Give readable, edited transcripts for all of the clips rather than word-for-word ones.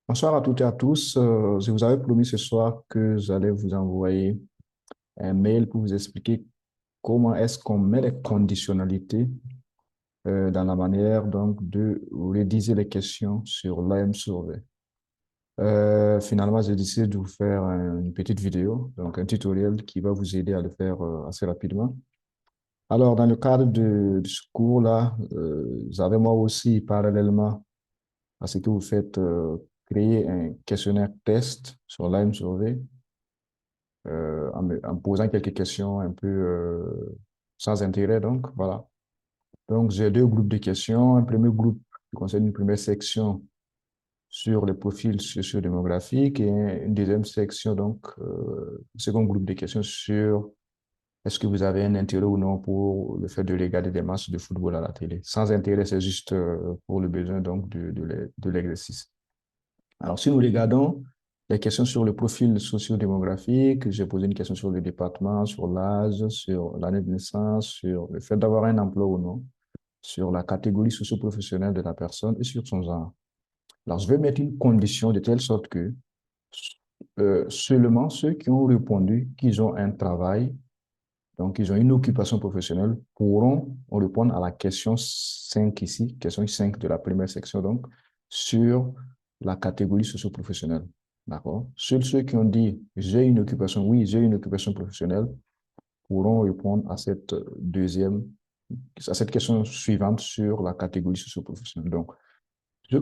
Bonsoir à toutes et à tous. Je vous avais promis ce soir que j'allais vous envoyer un mail pour vous expliquer comment est-ce qu'on met les conditionnalités dans la manière donc de rédiger les questions sur l'AM Survey. Finalement, j'ai décidé de vous faire une petite vidéo, donc un tutoriel qui va vous aider à le faire assez rapidement. Alors, dans le cadre de ce cours-là, j'avais moi aussi, parallèlement à ce que vous faites, créer un questionnaire test sur l'AM Survey en me posant quelques questions un peu sans intérêt. Donc, voilà. Donc, j'ai deux groupes de questions. Un premier groupe qui concerne une première section sur les profils sociodémographiques et une deuxième section, donc, second groupe de questions sur est-ce que vous avez un intérêt ou non pour le fait de regarder des matchs de football à la télé. Sans intérêt, c'est juste pour le besoin donc de l'exercice. Alors, si nous regardons les questions sur le profil socio-démographique, j'ai posé une question sur le département, sur l'âge, sur l'année de naissance, sur le fait d'avoir un emploi ou non, sur la catégorie socio-professionnelle de la personne et sur son genre. Alors, je vais mettre une condition de telle sorte que seulement ceux qui ont répondu qu'ils ont un travail, donc ils ont une occupation professionnelle, pourront répondre à la question 5 ici, question 5 de la première section, donc, sur la catégorie socio-professionnelle. D'accord? Seuls ceux qui ont dit j'ai une occupation, oui, j'ai une occupation professionnelle, pourront répondre à cette à cette question suivante sur la catégorie socio-professionnelle. Donc, je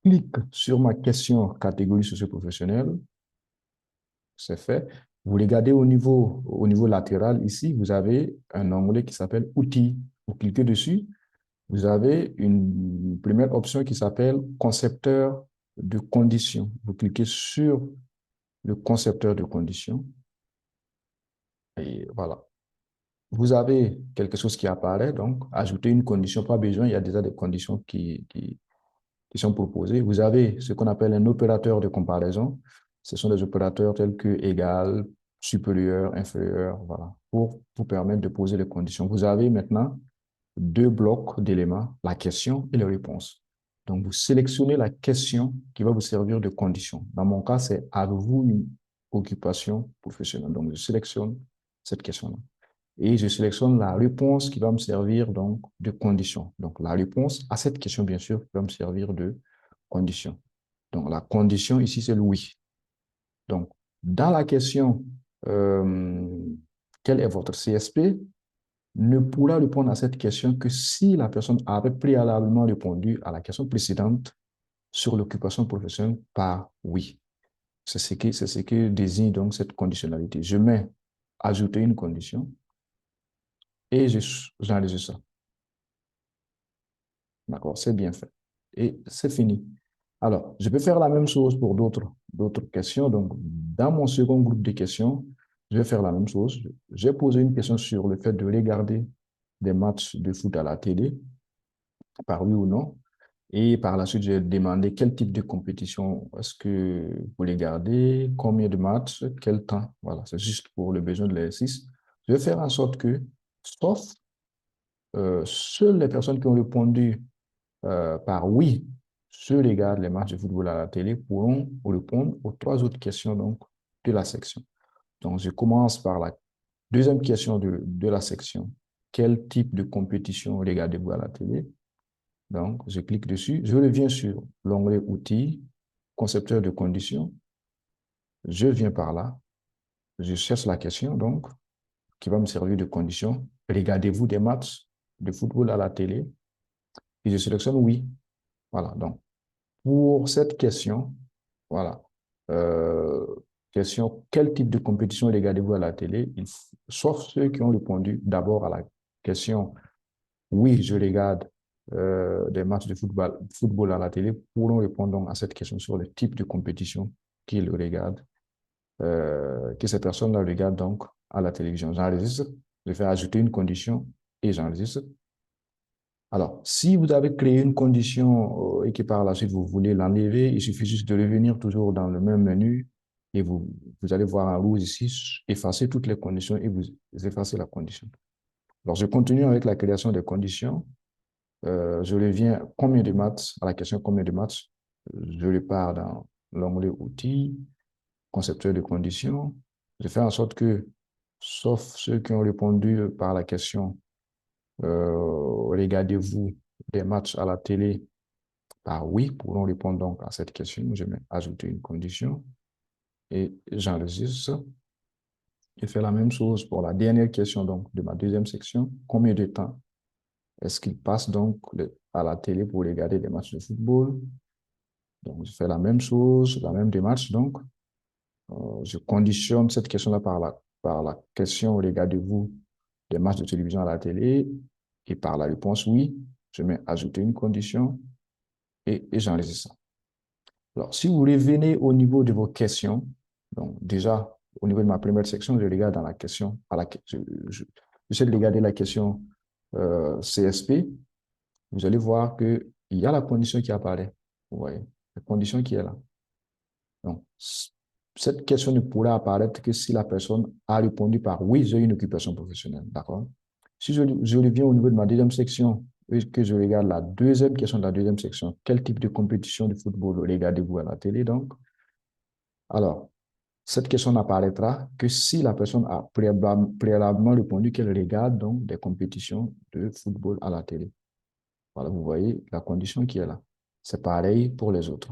clique sur ma question catégorie socio-professionnelle, c'est fait. Vous regardez au niveau latéral, ici, vous avez un onglet qui s'appelle Outils. Vous cliquez dessus, vous avez une première option qui s'appelle Concepteur de conditions. Vous cliquez sur le concepteur de conditions et voilà. Vous avez quelque chose qui apparaît, donc ajouter une condition, pas besoin, il y a déjà des conditions qui sont proposées. Vous avez ce qu'on appelle un opérateur de comparaison. Ce sont des opérateurs tels que égal, supérieur, inférieur, voilà, pour vous permettre de poser les conditions. Vous avez maintenant deux blocs d'éléments, la question et les réponses. Donc, vous sélectionnez la question qui va vous servir de condition. Dans mon cas, c'est avez-vous une occupation professionnelle? Donc, je sélectionne cette question-là. Et je sélectionne la réponse qui va me servir donc de condition. Donc, la réponse à cette question, bien sûr, va me servir de condition. Donc, la condition ici, c'est le oui. Donc, dans la question, euh, quel est votre CSP, ne pourra répondre à cette question que si la personne avait préalablement répondu à la question précédente sur l'occupation professionnelle par oui. C'est ce que désigne donc cette conditionnalité. Je mets ajouter une condition et j'enregistre ça. D'accord, c'est bien fait. Et c'est fini. Alors, je peux faire la même chose pour d'autres questions. Donc, dans mon second groupe de questions, je vais faire la même chose. J'ai posé une question sur le fait de regarder des matchs de foot à la télé, par oui ou non. Et par la suite, j'ai demandé quel type de compétition est-ce que vous regardez, combien de matchs, quel temps. Voilà, c'est juste pour le besoin de l'exercice. Je vais faire en sorte que, sauf seules les personnes qui ont répondu par oui sur regarde les matchs de football à la télé pourront répondre aux trois autres questions donc, de la section. Donc, je commence par la deuxième question de la section. Quel type de compétition regardez-vous à la télé? Donc, je clique dessus. Je reviens sur l'onglet Outils, concepteur de conditions. Je viens par là. Je cherche la question, donc, qui va me servir de condition. Regardez-vous des matchs de football à la télé? Et je sélectionne oui. Voilà. Donc, pour cette question, voilà. Euh, question, quel type de compétition regardez-vous à la télé? Sauf ceux qui ont répondu d'abord à la question, oui, je regarde des matchs de football à la télé, pourront répondre donc à cette question sur le type de compétition qu'ils regardent, que ces personnes-là regardent donc à la télévision. J'enregistre, je fais ajouter une condition et j'enregistre. Alors, si vous avez créé une condition et que par la suite vous voulez l'enlever, il suffit juste de revenir toujours dans le même menu et vous allez voir en rouge ici, effacer toutes les conditions et vous effacez la condition. Alors, je continue avec la création des conditions. Je reviens combien de matchs, à la question combien de matchs, je repars dans l'onglet outils, conceptuel de conditions. Je fais en sorte que, sauf ceux qui ont répondu par la question, regardez-vous des matchs à la télé par oui, pourront répondre donc à cette question. Je vais ajouter une condition et j'enregistre. Je fais la même chose pour la dernière question donc, de ma deuxième section. Combien de temps est-ce qu'ils passent donc à la télé pour regarder des matchs de football? Donc, je fais la même chose, la même démarche. Donc, je conditionne cette question-là par la question regardez-vous des matchs de télévision à la télé? Et par la réponse oui, je mets ajouter une condition et j'enregistre ça. Alors, si vous revenez au niveau de vos questions, donc déjà, au niveau de ma première section, je regarde dans la question, j'essaie de regarder la question CSP, vous allez voir qu'il y a la condition qui apparaît. Vous voyez, la condition qui est là. Donc, cette question ne pourra apparaître que si la personne a répondu par oui, j'ai une occupation professionnelle. D'accord? Si je reviens au niveau de ma deuxième section, et que je regarde la deuxième question de la deuxième section, quel type de compétition de football regardez-vous à la télé? Donc, alors, cette question n'apparaîtra que si la personne a préalablement répondu qu'elle regarde donc des compétitions de football à la télé. Voilà, vous voyez la condition qui est là. C'est pareil pour les autres.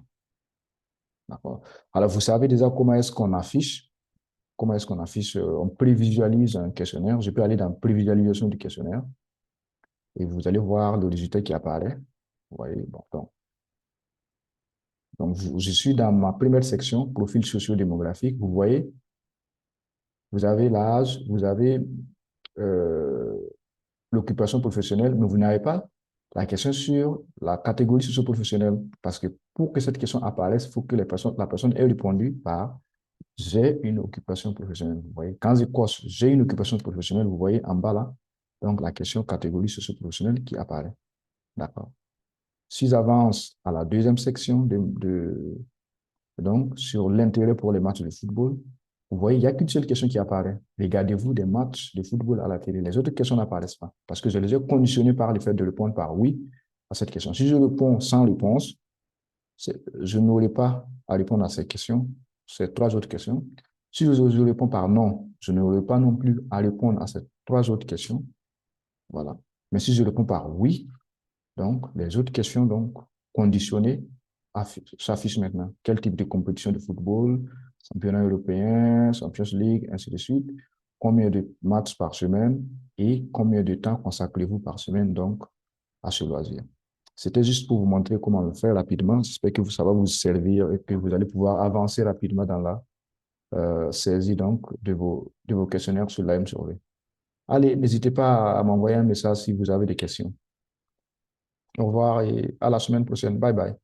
D'accord? Alors, vous savez déjà comment est-ce qu'on affiche? Comment est-ce qu'on affiche? On prévisualise un questionnaire. Je peux aller dans prévisualisation du questionnaire et vous allez voir le résultat qui apparaît. Vous voyez, bon, donc je suis dans ma première section, profil socio-démographique. Vous voyez, vous avez l'âge, vous avez euh, l'occupation professionnelle, mais vous n'avez pas la question sur la catégorie socio-professionnelle. Parce que pour que cette question apparaisse, il faut que la personne ait répondu par j'ai une occupation professionnelle. Vous voyez, quand je coche j'ai une occupation professionnelle, vous voyez en bas là, donc la question catégorie socio-professionnelle qui apparaît. D'accord. Si j'avance à la deuxième section donc sur l'intérêt pour les matchs de football, vous voyez, il n'y a qu'une seule question qui apparaît. Regardez-vous des matchs de football à la télé. Les autres questions n'apparaissent pas parce que je les ai conditionnées par le fait de répondre par oui à cette question. Si je réponds sans réponse, je n'aurai pas à répondre à ces questions, ces trois autres questions. Si je réponds par non, je n'aurai pas non plus à répondre à ces trois autres questions. Voilà. Mais si je réponds par oui, donc les autres questions donc conditionnées s'affichent maintenant. Quel type de compétition de football, championnat européen, Champions League, ainsi de suite. Combien de matchs par semaine et combien de temps consacrez-vous par semaine donc à ce loisir. C'était juste pour vous montrer comment le faire rapidement. J'espère que ça va vous servir et que vous allez pouvoir avancer rapidement dans la saisie donc de vos questionnaires sur la M-Survey. Allez, n'hésitez pas à m'envoyer un message si vous avez des questions. Au revoir et à la semaine prochaine. Bye bye.